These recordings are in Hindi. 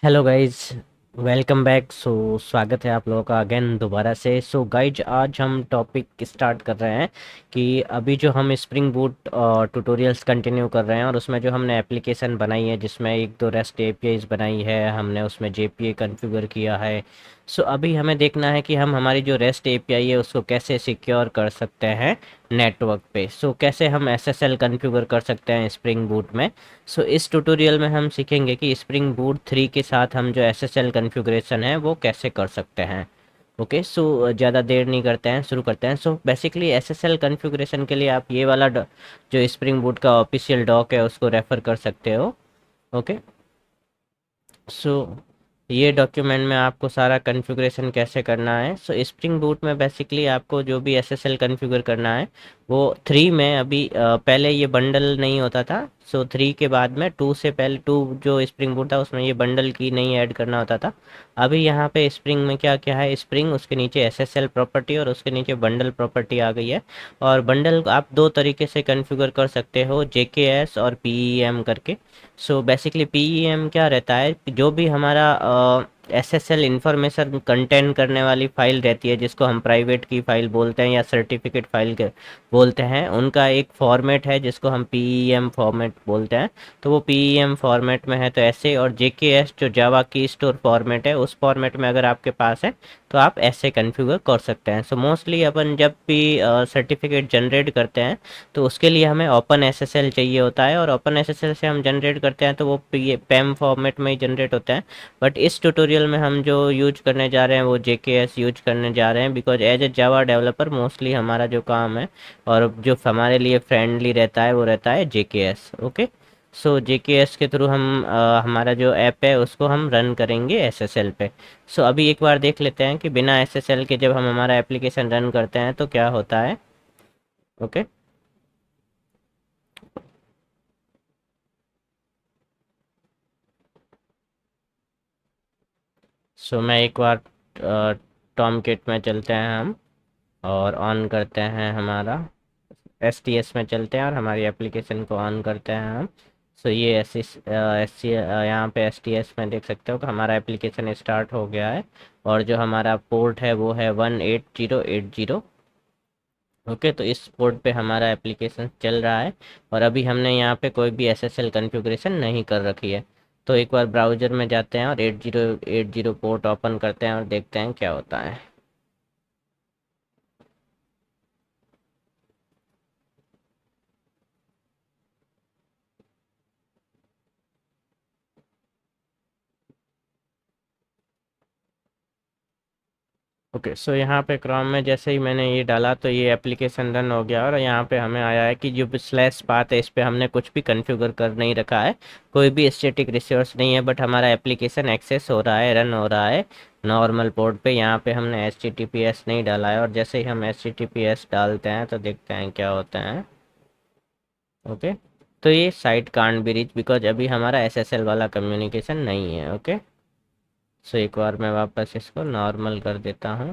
Hello guys, welcome back. स्वागत है आप लोगों का अगेन दोबारा से। गाइज, आज हम टॉपिक स्टार्ट कर रहे हैं कि अभी जो हम स्प्रिंग बूट ट्यूटोरियल्स कंटिन्यू कर रहे हैं, और उसमें जो हमने एप्लीकेशन बनाई है जिसमें एक दो रेस्ट एपीआईज बनाई है, हमने उसमें जेपीए कॉन्फ़िगर किया है। अभी हमें देखना है कि हम हमारी जो रेस्ट एपीआई है उसको कैसे सिक्योर कर सकते हैं नेटवर्क पे। कैसे हम एसएसएल कॉन्फ़िगर कर सकते हैं स्प्रिंग बूट में। इस ट्यूटोरियल में हम सीखेंगे कि स्प्रिंग बूट 3 के साथ हम जो एसएसएल कॉन्फ़िगरेशन है वो कैसे कर सकते हैं। ओके, ज़्यादा देर नहीं करते हैं, शुरू करते हैं। बेसिकली एसएसएल कॉन्फ़िगरेशन के लिए आप ये वाला जो स्प्रिंग बूट का ऑफिशियल डॉक है उसको रेफ़र कर सकते हो। ओके, सो ये डॉक्यूमेंट में आपको सारा कॉन्फ़िगरेशन कैसे करना है। स्प्रिंग बूट में बेसिकली आपको जो भी एसएसएल कॉन्फ़िगर करना है वो 3 में अभी पहले ये बंडल नहीं होता था। 3 के बाद में 2 से पहले 2 जो स्प्रिंग बूट था उसमें ये बंडल की नहीं ऐड करना होता था। अभी यहाँ पे स्प्रिंग में क्या क्या है, स्प्रिंग उसके नीचे एसएसएल प्रॉपर्टी और उसके नीचे बंडल प्रॉपर्टी आ गई है। और बंडल आप दो तरीके से कॉन्फ़िगर कर सकते हो, जेकेएस और पीईएम करके। बेसिकली पीईएम क्या रहता है, जो भी हमारा एसएसएल इंफॉर्मेशन कंटेन करने वाली फ़ाइल रहती है जिसको हम प्राइवेट की फ़ाइल बोलते हैं या सर्टिफिकेट फ़ाइल के बोलते हैं, उनका एक फॉर्मेट है जिसको हम पीईएम फॉर्मेट बोलते हैं। तो वो पीईएम फॉर्मेट में है, तो ऐसे। और जेकेएस जो जावा की स्टोर फॉर्मेट है उस फॉर्मेट में अगर आपके पास है तो आप ऐसे कॉन्फ़िगर कर सकते हैं। मोस्टली अपन जब भी सर्टिफिकेट जनरेट करते हैं तो उसके लिए हमें ओपन एसएसएल चाहिए होता है, और ओपन एसएसएल से हम जनरेट करते हैं तो वो पैम फॉर्मेट में ही जनरेट होता है। बट इस ट्यूटोरियल में हम जो यूज करने जा रहे हैं वो जेकेएस यूज करने जा रहे हैं, because as a Java developer mostly हमारा जो काम है और जो हमारे लिए फ्रेंडली रहता है वो रहता है जेकेएस। ओके, जेकेएस के थ्रू हम हमारा जो ऐप है उसको हम रन करेंगे एसएसएल पे। अभी एक बार देख लेते हैं कि बिना एसएसएल के जब हम हमारा एप्लीकेशन रन करते हैं तो क्या होता है। ओके, मैं एक बार टॉम किट में चलते हैं हम, और ऑन करते हैं हमारा एस टी एस में चलते हैं और हमारी एप्लीकेशन को ऑन करते हैं हम। ये एस सी यहाँ पे एस टी एस में देख सकते हो कि हमारा एप्लीकेशन स्टार्ट हो गया है, और जो हमारा पोर्ट है वो है 18080। ओके, तो इस पोर्ट पे हमारा एप्लीकेशन चल रहा है, और अभी हमने यहाँ पे कोई भी एसएसएल कॉन्फ़िगरेशन नहीं कर रखी है। तो एक बार ब्राउज़र में जाते हैं और 8080 पोर्ट ओपन करते हैं और देखते हैं क्या होता है। ओके, यहाँ पे क्रोम में जैसे ही मैंने ये डाला तो ये एप्लीकेशन रन हो गया, और यहाँ पे हमें आया है कि जो स्लैश पाथ है इस पे हमने कुछ भी कॉन्फ़िगर कर नहीं रखा है, कोई भी स्टैटिक रिसोर्स नहीं है, बट हमारा एप्लीकेशन एक्सेस हो रहा है, रन हो रहा है नॉर्मल पोर्ट पे। यहाँ पे हमने एच नहीं डाला है, और जैसे ही हम एच डालते हैं तो देखते हैं क्या होता है। ओके, तो ये site can't be reach because अभी हमारा एसएसएल वाला कम्युनिकेशन नहीं है। ओके, एक बार मैं वापस इसको नॉर्मल कर देता हूँ,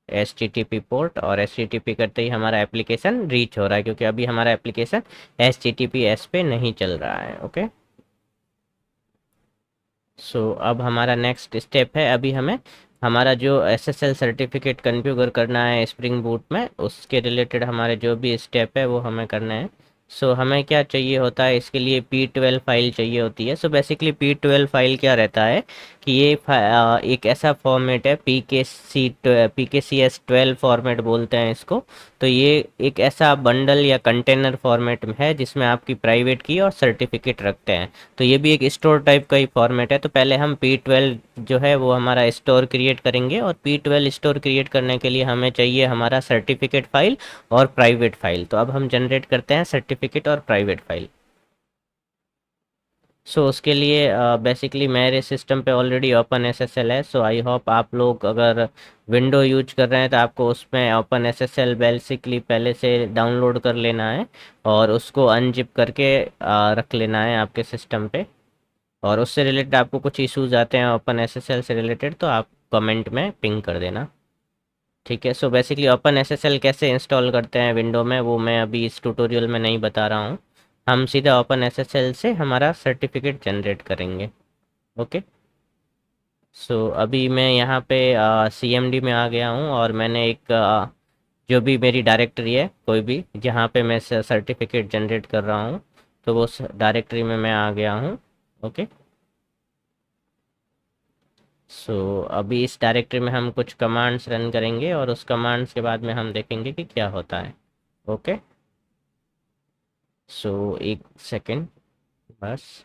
H T T P port, और एच टी टी पी करते ही हमारा एप्लीकेशन रीच हो रहा है, क्योंकि अभी हमारा application H T T P S पे नहीं चल रहा है। ओके, अब हमारा नेक्स्ट स्टेप है, अभी हमें हमारा जो S S L certificate configure करना है स्प्रिंग बूट में, उसके रिलेटेड हमारे जो भी स्टेप है वो हमें करना है। हमें क्या चाहिए होता है, इसके लिए P12 फाइल चाहिए होती है। बेसिकली P12 फाइल क्या रहता है कि ये एक ऐसा फॉर्मेट है, PKCS12 फॉर्मेट बोलते हैं इसको। तो ये एक ऐसा बंडल या कंटेनर फॉर्मेट है जिसमें आपकी प्राइवेट की और सर्टिफिकेट रखते हैं। तो ये भी एक स्टोर टाइप का ही फॉर्मेट है। तो पहले हम P12 जो है वो हमारा स्टोर क्रिएट करेंगे, और P12 स्टोर क्रिएट करने के लिए हमें चाहिए हमारा सर्टिफिकेट फाइल और प्राइवेट फाइल। तो अब हम जनरेट करते हैं सर्टिफिकेट और प्राइवेट फाइल। उसके लिए बेसिकली मेरे सिस्टम पे ऑलरेडी ओपन एसएसएल है। आई होप आप लोग अगर विंडो यूज कर रहे हैं तो आपको उसमें ओपन एसएसएल बेसिकली पहले से डाउनलोड कर लेना है, और उसको अनजिप करके रख लेना है आपके सिस्टम पे। और उससे रिलेटेड आपको कुछ इश्यूज आते हैं ओपन एसएसएल से रिलेटेड तो आप कमेंट में पिंग कर देना। ठीक है, बेसिकली ओपन एसएसएल कैसे इंस्टॉल करते हैं विंडो में वो मैं अभी इस ट्यूटोरियल में नहीं बता रहा हूँ। हम सीधा ओपन एसएसएल से हमारा सर्टिफिकेट जनरेट करेंगे। ओके। सो अभी मैं यहाँ पे CMD में आ गया हूँ और मैंने एक जो भी मेरी डायरेक्टरी है कोई भी जहाँ पे मैं सर्टिफिकेट जनरेट कर रहा हूँ, तो वो डायरेक्टरी में मैं आ गया हूँ। ओके। सो अभी इस डायरेक्टरी में हम कुछ कमांड्स रन करेंगे और उस कमांड्स के बाद में हम देखेंगे कि क्या होता है। ओके। सो एक सेकेंड बस।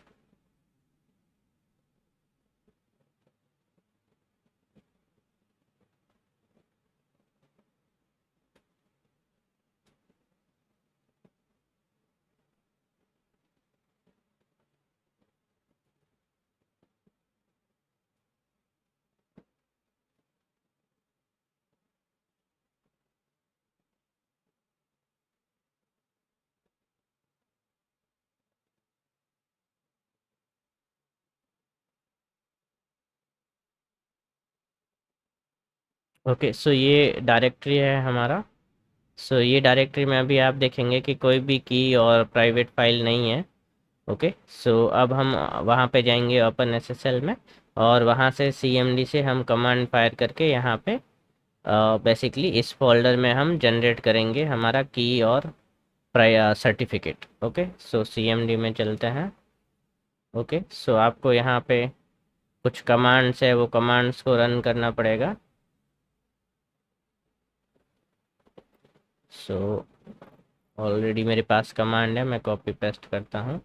ओके। सो ये डायरेक्टरी है हमारा। सो ये डायरेक्टरी में अभी आप देखेंगे कि कोई भी की और प्राइवेट फाइल नहीं है। ओके। सो अब हम वहाँ पे जाएंगे ओपन एसएसएल में और वहाँ से CMD से हम कमांड फायर करके यहाँ पे बेसिकली इस फोल्डर में हम जनरेट करेंगे हमारा की और सर्टिफिकेट। ओके। सो CMD में चलते हैं। ओके। सो आपको यहाँ पे कुछ कमांड्स है, वो कमांड्स को रन करना पड़ेगा। सो ऑलरेडी मेरे पास कमांड है, मैं कॉपी पेस्ट करता हूँ।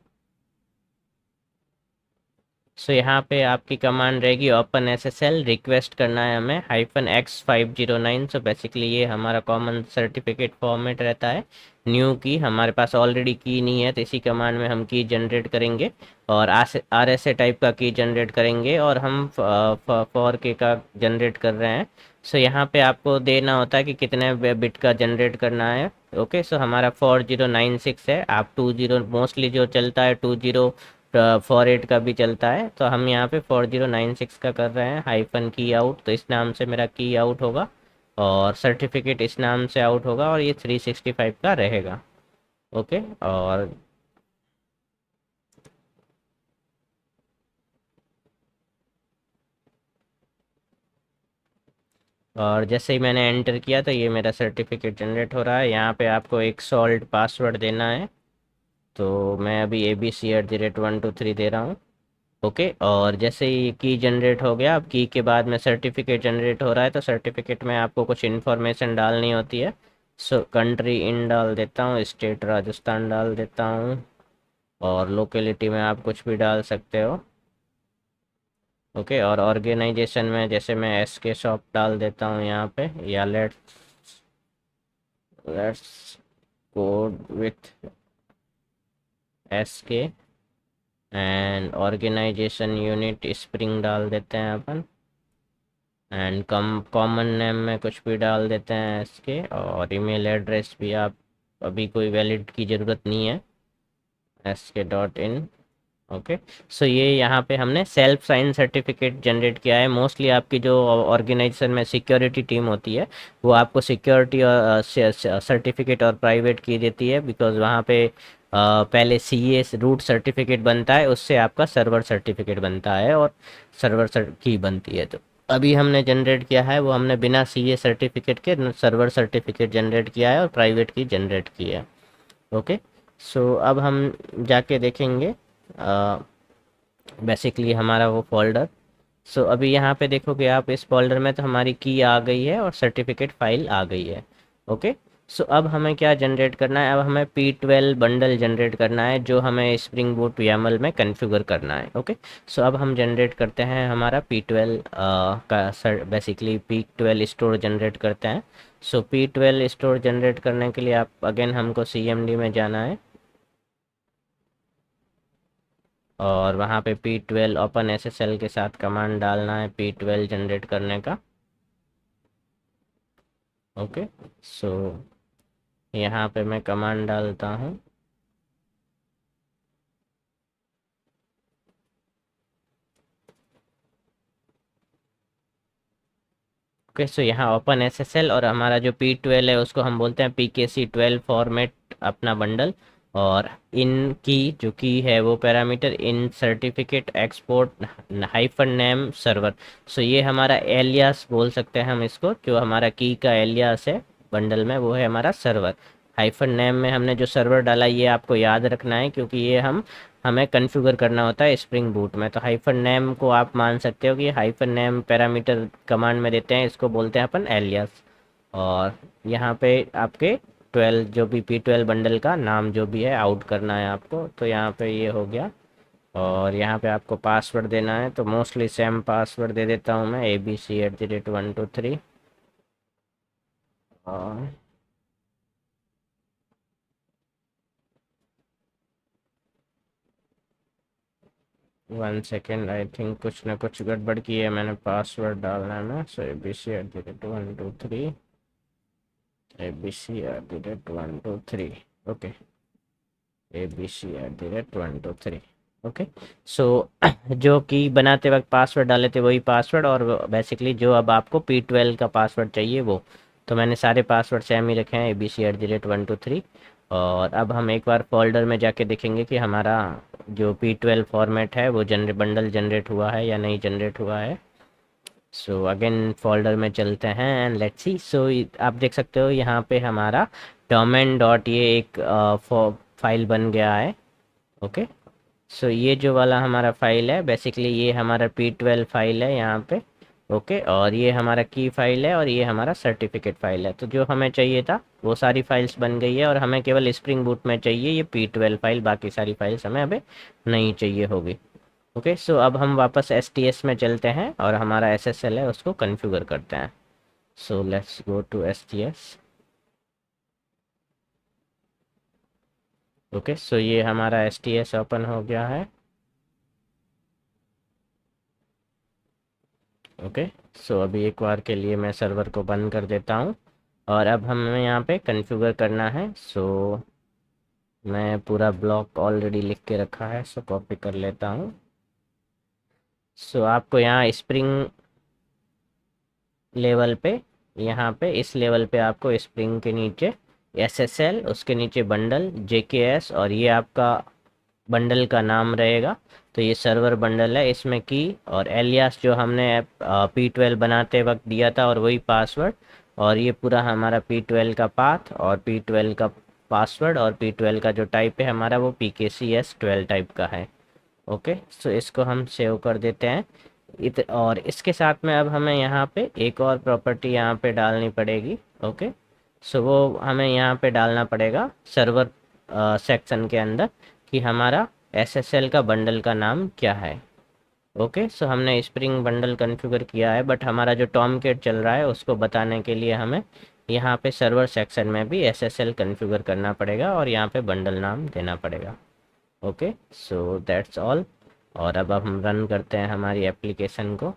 सो यहाँ पे आपकी कमांड रहेगी ओपन SSL, रिक्वेस्ट करना है हमें -X509। सो बेसिकली ये हमारा कॉमन सर्टिफिकेट फॉर्मेट रहता है। न्यू की हमारे पास ऑलरेडी की नहीं है, तो इसी कमांड में हम की जनरेट करेंगे और RSA टाइप का की जनरेट करेंगे और हम फॉर के का जनरेट कर रहे हैं। सो यहाँ पे आपको देना होता है कि कितने बिट का जनरेट करना है। ओके। सो हमारा 4096 है। आप 20 मोस्टली जो चलता है 48 का भी चलता है, तो हम यहाँ पे 4096 का कर रहे हैं हाइफन की आउट, तो इस नाम से मेरा की आउट होगा और सर्टिफिकेट इस नाम से आउट होगा और ये 365 का रहेगा। ओके। और जैसे ही मैंने एंटर किया तो ये मेरा सर्टिफिकेट जनरेट हो रहा है। यहाँ पे आपको एक सॉल्ट पासवर्ड देना है, तो मैं अभी ABC@123 दे रहा हूँ। ओके। और जैसे ही की जनरेट हो गया, अब की के बाद में सर्टिफिकेट जनरेट हो रहा है, तो सर्टिफिकेट में आपको कुछ इन्फॉर्मेशन डालनी होती है। सो कंट्री इन डाल देता हूँ, स्टेट राजस्थान डाल देता हूँ और लोकेलिटी में आप कुछ भी डाल सकते हो। ओके। और ऑर्गेनाइजेशन में जैसे मैं SK शॉप डाल देता हूँ यहाँ पे, या let's code with SK and organisation unit spring डाल देते हैं अपन एंड कॉमन नेम में कुछ भी डाल देते हैं इसके, और ईमेल एड्रेस भी आप अभी कोई वैलिड की ज़रूरत नहीं है, SK.in। ओके। सो ये यहाँ पे हमने सेल्फ साइन सर्टिफिकेट जनरेट किया है। मोस्टली आपकी जो ऑर्गेनाइजेशन में सिक्योरिटी टीम होती है, वो आपको सिक्योरिटी और सर्टिफिकेट और प्राइवेट की देती है, बिकॉज वहाँ पे पहले CA रूट सर्टिफिकेट बनता है, उससे आपका सर्वर सर्टिफिकेट बनता है और सर्वर की बनती है। तो अभी हमने जनरेट किया है वो हमने बिना CA सर्टिफिकेट के सर्वर सर्टिफिकेट जनरेट किया है और प्राइवेट की जनरेट की है। ओके। सो अब हम जाके देखेंगे बेसिकली हमारा वो फ़ोल्डर। सो अभी यहाँ पे देखोगे आप इस फ़ोल्डर में, तो हमारी की आ गई है और सर्टिफिकेट फ़ाइल आ गई है। ओके। सो अब हमें क्या जनरेट करना है, अब हमें P12 बंडल जनरेट करना है, जो हमें स्प्रिंग बूट YAML में कॉन्फ़िगर करना है। ओके। सो अब हम जनरेट करते हैं हमारा P12 का बेसिकली P12 स्टोर जनरेट करते हैं। सो P12 स्टोर जनरेट करने के लिए आप अगेन हमको CMD में जाना है और वहाँ पे P12 ओपन SSL के साथ कमांड डालना है P12 जनरेट करने का। ओके। सो यहाँ पे मैं कमांड डालता हूँ। ओके। सो यहाँ ओपन SSL और हमारा जो P12 है उसको हम बोलते हैं PKC12 फॉर्मेट अपना बंडल। और इन की जो की है वो parameter in certificate export hyphen name server. So ये हमारा एलियास बोल सकते हैं हम इसको, जो हमारा की का एलियास है बंडल में वो है हमारा सर्वर। हाइफन नेम में हमने जो सर्वर डाला ये आपको याद रखना है, क्योंकि ये हमें कॉन्फ़िगर करना होता है स्प्रिंग बूट में। तो हाइफन नेम को आप मान सकते हो कि हाइफन नेम पैरामीटर कमांड में देते हैं, इसको बोलते हैं अपन एलियास। और यहाँ पे आपके 12 जो भी P12 बंडल का नाम जो भी है आउट करना है आपको, तो यहाँ पे ये हो गया। और यहाँ पे आपको पासवर्ड देना है, तो मोस्टली सेम पासवर्ड दे देता हूँ मैं, ABC@123। और 1 सेकेंड, आई थिंक कुछ ना कुछ गड़बड़ की है मैंने, पासवर्ड डालना है ना। सो ABC@123, ABC@123, okay, ABC@123, okay. सो जो कि बनाते वक्त पासवर्ड डाले थे वही पासवर्ड, और बेसिकली जो अब आपको P12 का पासवर्ड चाहिए वो, तो मैंने सारे पासवर्ड सेम ही रखे हैं, ABC@123। और अब हम एक बार फोल्डर में जाके देखेंगे कि हमारा जो P12 फॉर्मेट है वो बंडल जनरेट हुआ है या नहीं जनरेट हुआ है। सो अगेन फोल्डर में चलते हैं एंड लेट्स सी। सो आप देख सकते हो यहाँ पे हमारा डोमेन डॉट ये एक फाइल बन गया है, ओके। सो ये जो वाला हमारा फाइल है बेसिकली ये हमारा P12 फाइल है यहाँ पे, ओके। और ये हमारा की फाइल है और ये हमारा सर्टिफिकेट फाइल है। तो जो हमें चाहिए था वो सारी फाइल्स बन गई है, और हमें केवल स्प्रिंग बूट में चाहिए ये P12 फाइल, बाकी सारी फाइल्स हमें अभी नहीं चाहिए होगी, ओके। सो अब हम वापस STS में चलते हैं और हमारा SSL है उसको कन्फिगर करते हैं। So let's go to STS, okay. So ये हमारा STS ओपन हो गया है, ओके। सो अभी एक बार के लिए मैं सर्वर को बंद कर देता हूँ, और अब हमें यहाँ पे कॉन्फ़िगर करना है। सो मैं पूरा ब्लॉक ऑलरेडी लिख के रखा है, सो कॉपी कर लेता हूँ। सो आपको यहाँ स्प्रिंग लेवल पे, यहाँ पे इस लेवल पे आपको स्प्रिंग के नीचे SSL, उसके नीचे बंडल JKS, और ये आपका बंडल का नाम रहेगा। तो ये सर्वर बंडल है, इसमें की और एलियास जो हमने P12 बनाते वक्त दिया था और वही पासवर्ड, और ये पूरा हमारा P12 का पाथ और P12 का पासवर्ड, और P12 का जो टाइप है हमारा वो PKCS12 टाइप का है, ओके। सो इसको हम सेव कर देते हैं। और इसके साथ में अब हमें यहाँ पे एक और प्रॉपर्टी यहाँ पे डालनी पड़ेगी, ओके। सो वो हमें यहाँ पे डालना पड़ेगा सर्वर सेक्शन के अंदर कि हमारा SSL का बंडल का नाम क्या है, ओके। सो हमने स्प्रिंग बंडल कॉन्फ़िगर किया है, बट हमारा जो टॉमकेट चल रहा है उसको बताने के लिए हमें यहाँ पे सर्वर सेक्शन में भी SSL कॉन्फ़िगर करना पड़ेगा और यहाँ पे बंडल नाम देना पड़ेगा, ओके। So that's all. और अब हम रन करते हैं हमारी एप्लीकेशन को।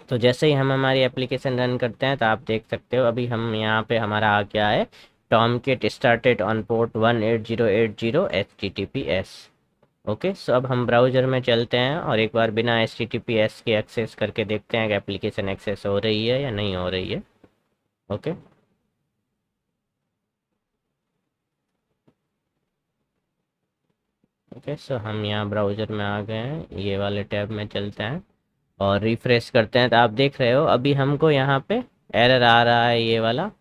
तो जैसे ही हम हमारी एप्लीकेशन रन करते हैं तो आप देख सकते हो अभी हम यहाँ पे हमारा आ गया है Tomcat started on port 18080 HTTPS, okay. So अब हम ब्राउज़र में चलते हैं और एक बार बिना HTTPS के एक्सेस करके देखते हैं कि एप्लीकेशन एक्सेस हो रही है या नहीं हो रही है, ओके। ओके, सो हम यहाँ ब्राउज़र में आ गए हैं, ये वाले टैब में चलते हैं और रिफ्रेश करते हैं तो आप देख रहे हो अभी हमको यहाँ पे एरर आ रहा है ये वाला,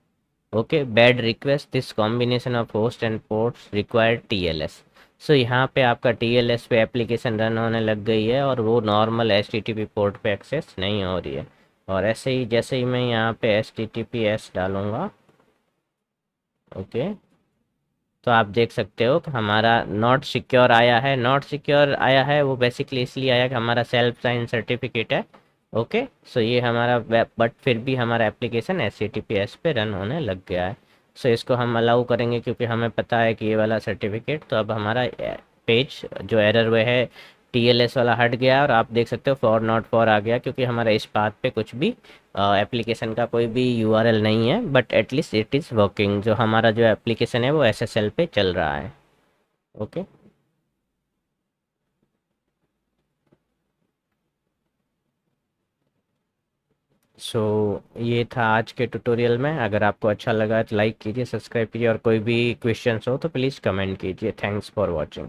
okay. Bad request, this combination of host and ports required TLS। सो यहाँ पे आपका TLS पे एप्लीकेशन रन होने लग गई है और वो नॉर्मल HTTP पोर्ट पे एक्सेस नहीं हो रही है। और ऐसे ही जैसे ही मैं यहाँ पे HTTPS डालूँगा, ओके, तो आप देख सकते हो कि हमारा नॉट सिक्योर आया है। नॉट सिक्योर आया है वो बेसिकली इसलिए आया कि हमारा सेल्फ साइन सर्टिफिकेट है, ओके। सो ये हमारा बट फिर भी हमारा एप्लीकेशन HTTPS पे रन होने लग गया है। सो इसको हम अलाउ करेंगे क्योंकि हमें पता है कि ये वाला सर्टिफिकेट, तो अब हमारा पेज जो एरर हुए है TLS वाला हट गया और आप देख सकते हो फॉर नॉट फॉर आ गया, क्योंकि हमारा इस पाथ पे कुछ भी एप्लीकेशन का कोई भी URL नहीं है, but at least it is working. जो हमारा जो एप्लीकेशन है वो SSL पे चल रहा है, ओके। सो ये था आज के ट्यूटोरियल में। अगर आपको अच्छा लगा तो लाइक कीजिए, सब्सक्राइब कीजिए, और कोई भी क्वेश्चंस हो तो प्लीज़ कमेंट कीजिए। Thanks for watching.